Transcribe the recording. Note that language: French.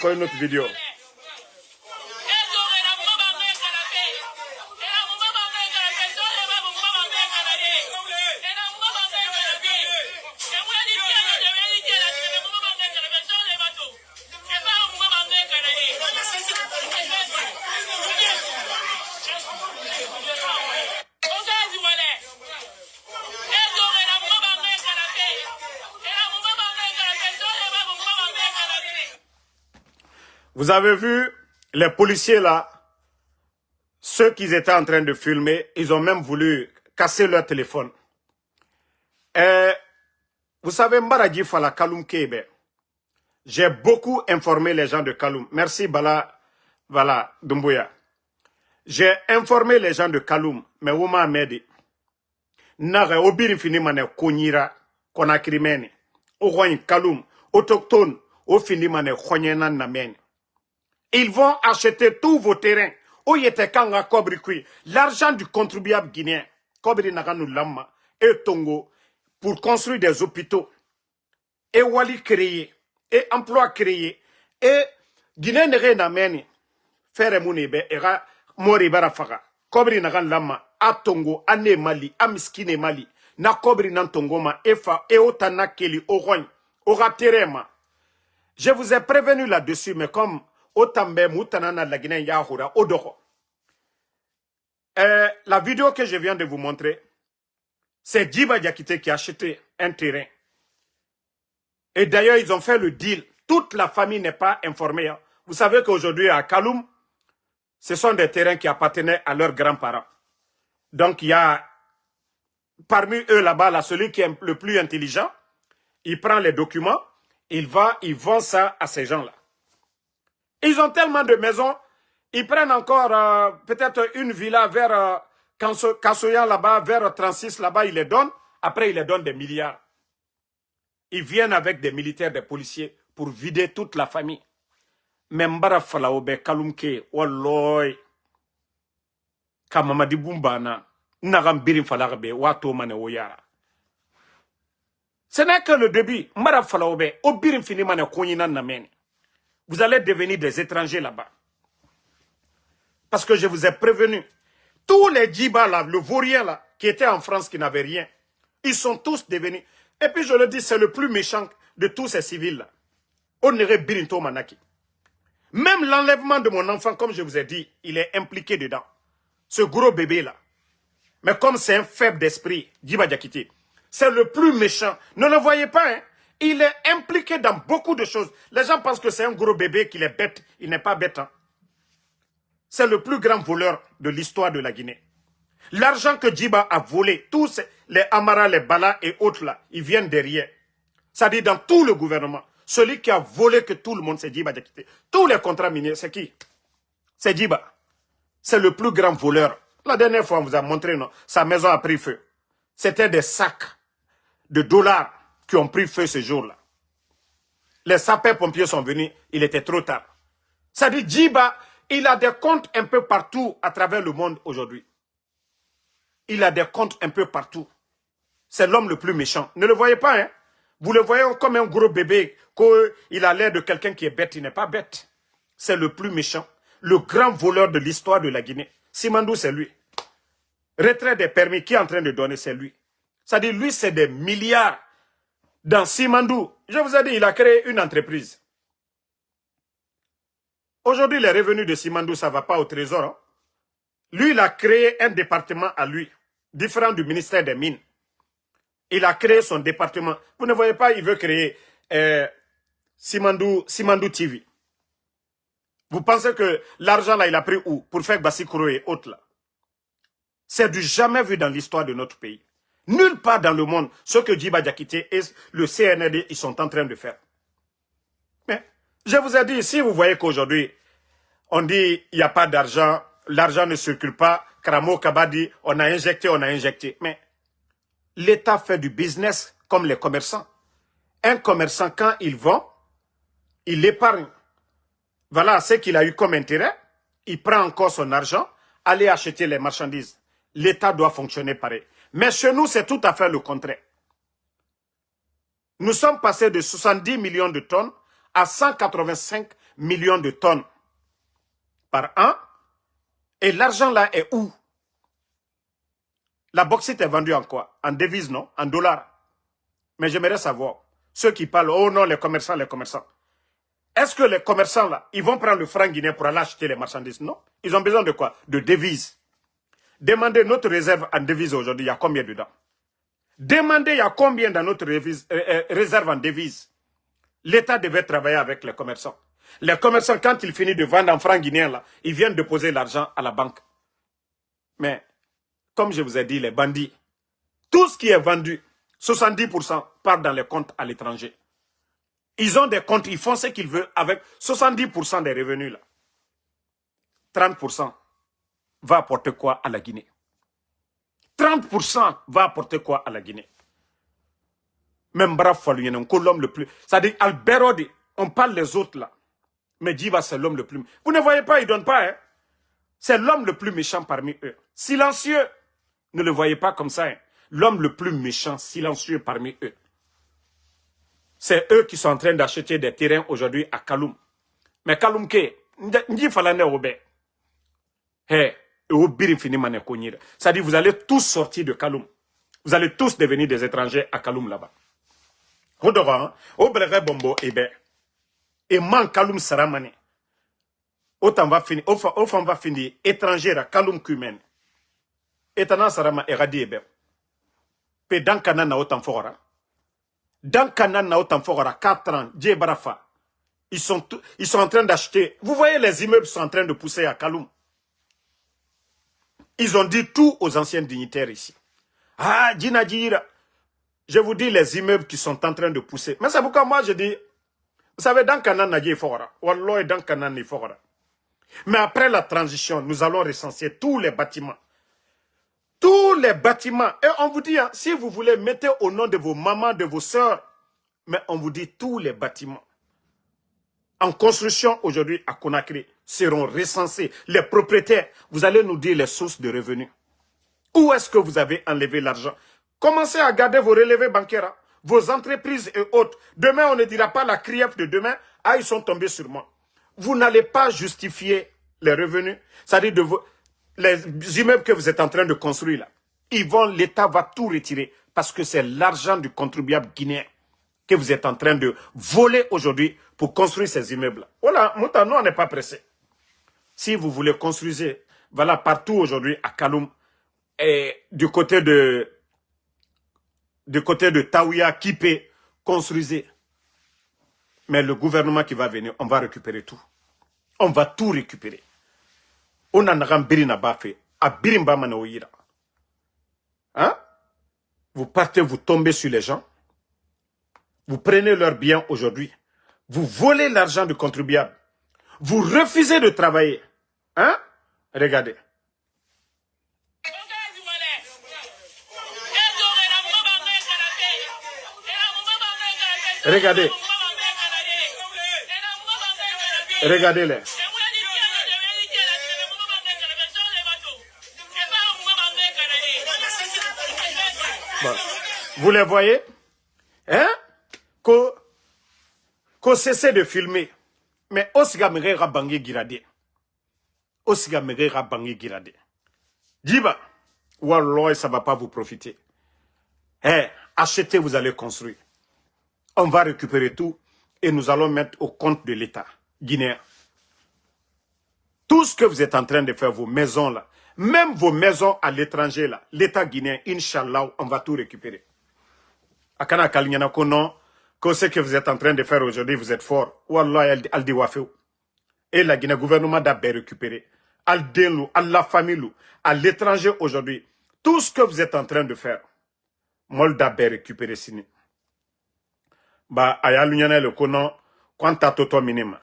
Encore une autre vidéo. Vous avez vu les policiers là, ceux qui étaient en train de filmer, ils ont même voulu casser leur téléphone. Et vous savez, Mbaradji Fala Kaloum Kebe, j'ai beaucoup informé les gens de Kaloum. Merci Bala Doumbouya. J'ai informé les gens de Kaloum, mais Ouma Medi. Nare Obiri Finimane Konyira, Konakrimeni, Oroin Kaloum, autochtone, au Finimane Konyenan Nameni. Ils vont acheter tous vos terrains. L'argent du contribuable guinéen, et Tongo, pour construire des hôpitaux, et Wali créé, et emploi créé, et Guinée n'amène, faire Mounebe, et Mori Barafara, Kobri Nagan Lama, à Tongo, à Mali, à Miskine Mali, na Kobri Nantongoma, Efa, et Otana Keli, Orogne, Ora Terema. Je vous ai prévenu là-dessus, mais comme Otambe Moutanana la Guinée Yahura Odoro. La vidéo que je viens de vous montrer, c'est Djiba Diakité qui a acheté un terrain. Et d'ailleurs, ils ont fait le deal. Toute la famille n'est pas informée. Hein. Vous savez qu'aujourd'hui, à Kaloum, ce sont des terrains qui appartenaient à leurs grands-parents. Donc, il y a parmi eux là-bas, là, celui qui est le plus intelligent, il prend les documents, il vend ça à ces gens-là. Ils ont tellement de maisons, ils prennent encore peut-être une villa vers Kassoyan là-bas, vers 36 là-bas, ils les donnent. Après, ils les donnent des milliards. Ils viennent avec des militaires, des policiers pour vider toute la famille. Membara Falaobe Kaloumke, Walloy, Kamamadi Bumbana, Nagam Birim Falarabe, Wato Mane Oyara. Ce n'est que le début. Mbara Falaobe, Obirim Finimane Konyinan Namen. Vous allez devenir des étrangers là-bas. Parce que je vous ai prévenu. Tous les djibas là, le vaurien là, qui étaient en France, qui n'avaient rien, ils sont tous devenus. Et puis je le dis, c'est le plus méchant de tous ces civils là. Onere Birinto Manaki. Même l'enlèvement de mon enfant, comme je vous ai dit, il est impliqué dedans. Ce gros bébé là. Mais comme c'est un faible d'esprit, Djiba Diakité, c'est le plus méchant. Ne le voyez pas, hein? Il est impliqué dans beaucoup de choses. Les gens pensent que c'est un gros bébé, qu'il est bête. Il n'est pas bête. Hein? C'est le plus grand voleur de l'histoire de la Guinée. L'argent que Djiba a volé, tous les Amara, les Bala et autres là, ils viennent derrière. Ça dit dans tout le gouvernement. Celui qui a volé que tout le monde, c'est Djiba Diakité. Tous les contrats miniers, c'est qui? C'est Djiba. C'est le plus grand voleur. La dernière fois, on vous a montré, non? Sa maison a pris feu. C'était des sacs de dollars qui ont pris feu ce jour-là. Les sapeurs-pompiers sont venus, il était trop tard. Ça dit, Djiba, il a des comptes un peu partout à travers le monde aujourd'hui. Il a des comptes un peu partout. C'est l'homme le plus méchant. Ne le voyez pas, hein? Vous le voyez comme un gros bébé, qu'il a l'air de quelqu'un qui est bête. Il n'est pas bête. C'est le plus méchant. Le grand voleur de l'histoire de la Guinée. Simandou, c'est lui. Retrait des permis, qui est en train de donner, c'est lui. Ça dit, lui, c'est des milliards. Dans Simandou, je vous ai dit, il a créé une entreprise. Aujourd'hui, les revenus de Simandou, ça ne va pas au trésor. Hein? Lui, il a créé un département à lui, différent du ministère des Mines. Il a créé son département. Vous ne voyez pas, il veut créer Simandou TV. Vous pensez que l'argent là, il a pris où? Pour faire Bassikoro et autres là. C'est du jamais vu dans l'histoire de notre pays. Nulle part dans le monde, ce que Djiba Diakité et le CNRD, ils sont en train de faire. Mais, je vous ai dit, si vous voyez qu'aujourd'hui, on dit, il n'y a pas d'argent, l'argent ne circule pas, Kramo Kabadi, on a injecté. Mais, l'État fait du business comme les commerçants. Un commerçant, quand il vend, il épargne. Voilà ce qu'il a eu comme intérêt. Il prend encore son argent, aller acheter les marchandises. L'État doit fonctionner pareil. Mais chez nous, c'est tout à fait le contraire. Nous sommes passés de 70 millions de tonnes à 185 millions de tonnes par an. Et l'argent là est où? La bauxite est vendue en quoi? En devises, non? En dollars. Mais j'aimerais savoir, ceux qui parlent, oh non, les commerçants. Est-ce que les commerçants là, ils vont prendre le franc guinéen pour aller acheter les marchandises? Non. Ils ont besoin de quoi? De devises. Demandez notre réserve en devises aujourd'hui, il y a combien dedans? Demandez, il y a combien dans notre réserve en devises? L'État devait travailler avec les commerçants. Les commerçants, quand ils finissent de vendre en francs guinéens, là, ils viennent déposer l'argent à la banque. Mais, comme je vous ai dit, les bandits, tout ce qui est vendu, 70% part dans les comptes à l'étranger. Ils ont des comptes, ils font ce qu'ils veulent avec 70% des revenus, là. 30% va apporter quoi à la Guinée? 30% va apporter quoi à la Guinée? Même brave Faluyen, l'homme le plus. C'est-à-dire, Albert, on parle les autres là. Mais Djiba, c'est l'homme le plus. Vous ne voyez pas, il ne donne pas. Hein? C'est l'homme le plus méchant parmi eux. Silencieux. Ne le voyez pas comme ça. Hein? L'homme le plus méchant, silencieux parmi eux. C'est eux qui sont en train d'acheter des terrains aujourd'hui à Kaloum. Mais Kaloum, Ndi Falane Obe. C'est-à-dire, vous allez tous sortir de Kaloum. Vous allez tous devenir des étrangers à Kaloum là-bas. Bombo, et man Kaloum Saramane. Autant va finir, autant va finir étranger à Kaloum Kumen. Et Tana Sarama Eradi Ebe. Pe Dankana na autant fora. Dankana na autant fora 4 ans, Djebarafa. Ils sont en train d'acheter. Vous voyez, les immeubles sont en train de pousser à Kaloum. Ils ont dit tout aux anciens dignitaires ici. Ah, Djinadjira. Je vous dis les immeubles qui sont en train de pousser. Mais c'est pourquoi moi je dis, vous savez, dans Kanan Nadje Fora, Wallah dans Kanan Fora. Mais après la transition, nous allons recenser tous les bâtiments. Tous les bâtiments. Et on vous dit, hein, si vous voulez, mettez au nom de vos mamans, de vos sœurs. Mais on vous dit tous les bâtiments en construction aujourd'hui à Conakry seront recensés. Les propriétaires, vous allez nous dire les sources de revenus. Où est-ce que vous avez enlevé l'argent? Commencez à garder vos relevés bancaires, hein, vos entreprises et autres. Demain, on ne dira pas la criève de demain. Ah, ils sont tombés sur moi. Vous n'allez pas justifier les revenus. C'est-à-dire les immeubles que vous êtes en train de construire là. L'État va tout retirer parce que c'est l'argent du contribuable guinéen que vous êtes en train de voler aujourd'hui pour construire ces immeubles-là. Voilà, Mouta, nous, on n'est pas pressés. Si vous voulez construire, voilà, partout aujourd'hui à Kaloum, et du côté de Taouya, Kipé, construisez. Mais le gouvernement qui va venir, on va récupérer tout. On va tout récupérer. On en a birina bafé, à birimba manaouira. Hein? Vous partez, vous tombez sur les gens. Vous prenez leurs biens aujourd'hui. Vous volez l'argent du contribuable. Vous refusez de travailler. Hein? Regardez. Regardez. Regardez-les. Bon. Vous les voyez? Hein? Qu'on cesse de filmer. Mais Osiga Merera Bangé Girade. Osiga Merera Bangé Girade. Djiba, Wallah, ça ne va pas vous profiter. Achetez, vous allez construire. On va récupérer tout et nous allons mettre au compte de l'État guinéen. Tout ce que vous êtes en train de faire, vos maisons là, même vos maisons à l'étranger là, l'État guinéen, Inch'Allah, on va tout récupérer. Akana Kalinyana Konon, que ce que vous êtes en train de faire aujourd'hui, vous êtes fort. Wallah, al di wafeu. Et la Guinée, gouvernement d'abord récupéré. Al denlou, à la famille, à l'étranger aujourd'hui. Tout ce que vous êtes en train de faire, mol d'abord récupéré sini. Ba, aya l'union le konon, quant à toto minima.